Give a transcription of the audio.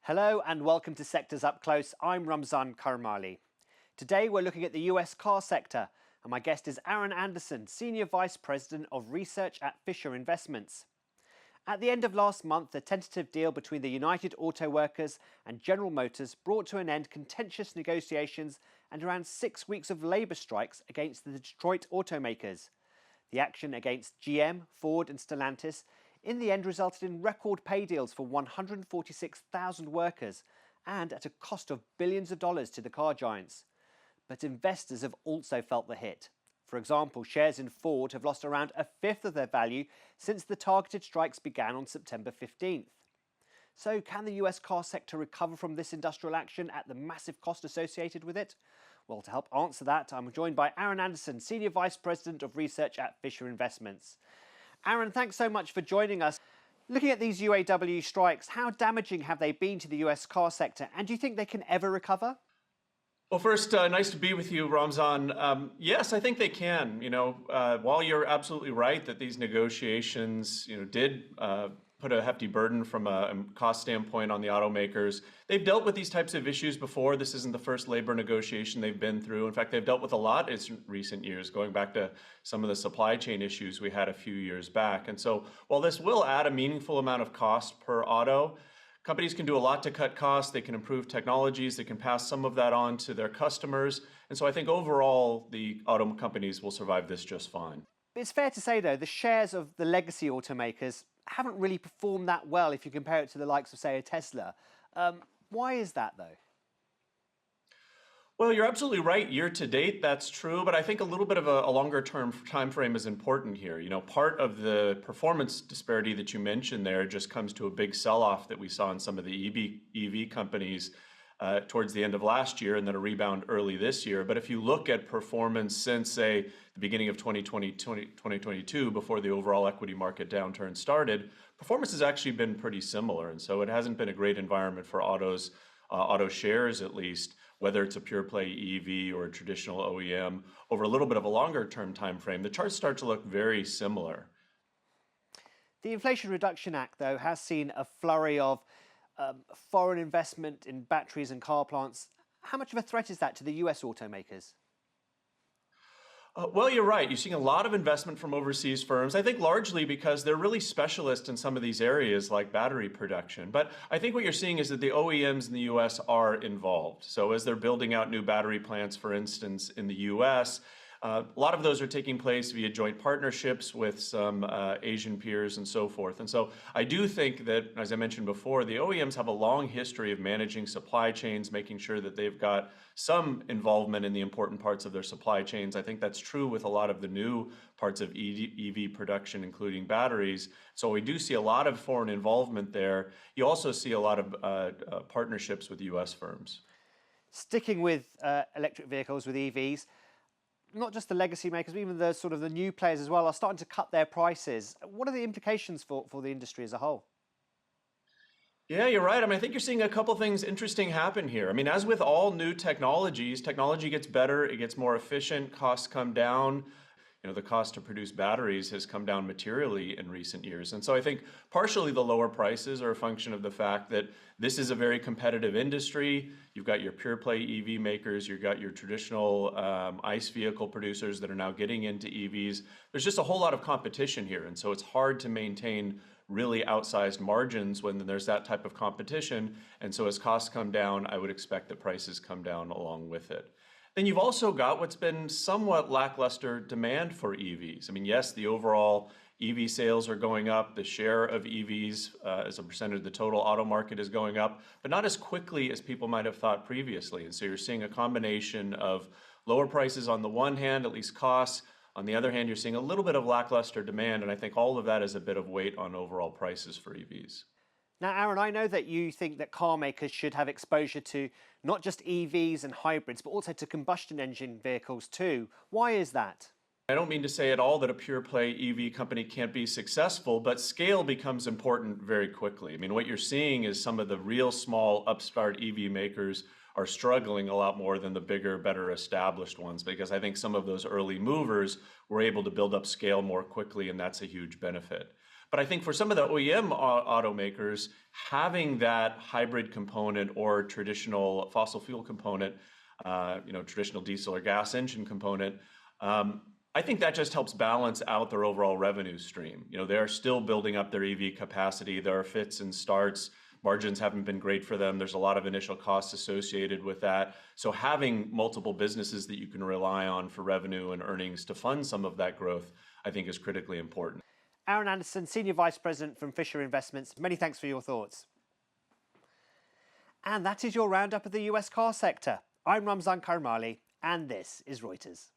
Hello and welcome to Sectors Up Close. I'm Ramzan Karmali. Today we're looking at the US car sector, and my guest is Aaron Anderson, Senior Vice President of Research at Fisher Investments. At the end of last month, a tentative deal between the United Auto Workers and General Motors brought to an end contentious negotiations and around 6 weeks of labour strikes against the Detroit automakers. The action against GM, Ford and Stellantis in the end resulted in record pay deals for 146,000 workers and at a cost of billions of dollars to the car giants. But investors have also felt the hit. For example, shares in Ford have lost around a fifth of their value since the targeted strikes began on September 15th. So can the US car sector recover from this industrial action at the massive cost associated with it? Well, to help answer that, I'm joined by Aaron Anderson, Senior Vice President of Research at Fisher Investments. Aaron, thanks so much for joining us. Looking at these UAW strikes, how damaging have they been to the US car sector, and do you think they can ever recover? Well, first, nice to be with you, Ramzan. Yes, I think they can. While you're absolutely right that these negotiations, did put a hefty burden from a cost standpoint on the automakers, they've dealt with these types of issues before. This isn't the first labor negotiation they've been through. In fact, they've dealt with a lot in recent years, going back to some of the supply chain issues we had a few years back. And so while this will add a meaningful amount of cost per auto, companies can do a lot to cut costs. They can improve technologies. They can pass some of that on to their customers. And so I think overall, the auto companies will survive this just fine. It's fair to say, though, the shares of the legacy automakers haven't really performed that well if you compare it to the likes of, say, a Tesla. Why is that, though? Well, you're absolutely right. Year to date, that's true. But I think a little bit of a longer term time frame is important here. Part of the performance disparity that you mentioned there just comes to a big sell-off that we saw in some of the EV companies towards the end of last year and then a rebound early this year. But if you look at performance since, say, the beginning of 2022, before the overall equity market downturn started, performance has actually been pretty similar. And so it hasn't been a great environment for auto shares at least, whether it's a pure play EV or a traditional OEM, over a little bit of a longer term time frame, the charts start to look very similar. The Inflation Reduction Act, though, has seen a flurry of foreign investment in batteries and car plants. How much of a threat is that to the US automakers? Well, you're right. You're seeing a lot of investment from overseas firms, I think largely because they're really specialists in some of these areas like battery production. But I think what you're seeing is that the OEMs in the US are involved. So as they're building out new battery plants, for instance, in the US, a lot of those are taking place via joint partnerships with some Asian peers and so forth. And so I do think that, as I mentioned before, the OEMs have a long history of managing supply chains, making sure that they've got some involvement in the important parts of their supply chains. I think that's true with a lot of the new parts of EV production, including batteries. So we do see a lot of foreign involvement there. You also see a lot of partnerships with US firms. Sticking with electric vehicles, with EVs, not just the legacy makers, but even the new players as well are starting to cut their prices. What are the implications for the industry as a whole? Yeah, you're right. I think you're seeing a couple things interesting happen here. As with all new technologies, technology gets better, it gets more efficient, costs come down. The cost to produce batteries has come down materially in recent years. And so I think partially the lower prices are a function of the fact that this is a very competitive industry. You've got your pure play EV makers, you've got your traditional ICE vehicle producers that are now getting into EVs. There's just a whole lot of competition here. And so it's hard to maintain really outsized margins when there's that type of competition. And so as costs come down, I would expect that prices come down along with it. Then you've also got what's been somewhat lackluster demand for EVs. Yes, the overall EV sales are going up. The share of EVs as a percentage of the total auto market is going up, but not as quickly as people might have thought previously. And so you're seeing a combination of lower prices on the one hand, at least costs. On the other hand, you're seeing a little bit of lackluster demand, and I think all of that is a bit of weight on overall prices for EVs. Now, Aaron, I know that you think that car makers should have exposure to not just EVs and hybrids, but also to combustion engine vehicles too. Why is that? I don't mean to say at all that a pure play EV company can't be successful, but scale becomes important very quickly. What you're seeing is some of the real small upstart EV makers are struggling a lot more than the bigger, better established ones, because I think some of those early movers were able to build up scale more quickly, and that's a huge benefit. But I think for some of the OEM automakers, having that hybrid component or traditional fossil fuel component, traditional diesel or gas engine component, I think that just helps balance out their overall revenue stream. They're still building up their EV capacity. There are fits and starts. Margins haven't been great for them. There's a lot of initial costs associated with that. So having multiple businesses that you can rely on for revenue and earnings to fund some of that growth, I think is critically important. Aaron Anderson, Senior Vice President from Fisher Investments. Many thanks for your thoughts. And that is your roundup of the US car sector. I'm Ramzan Karmali, and this is Reuters.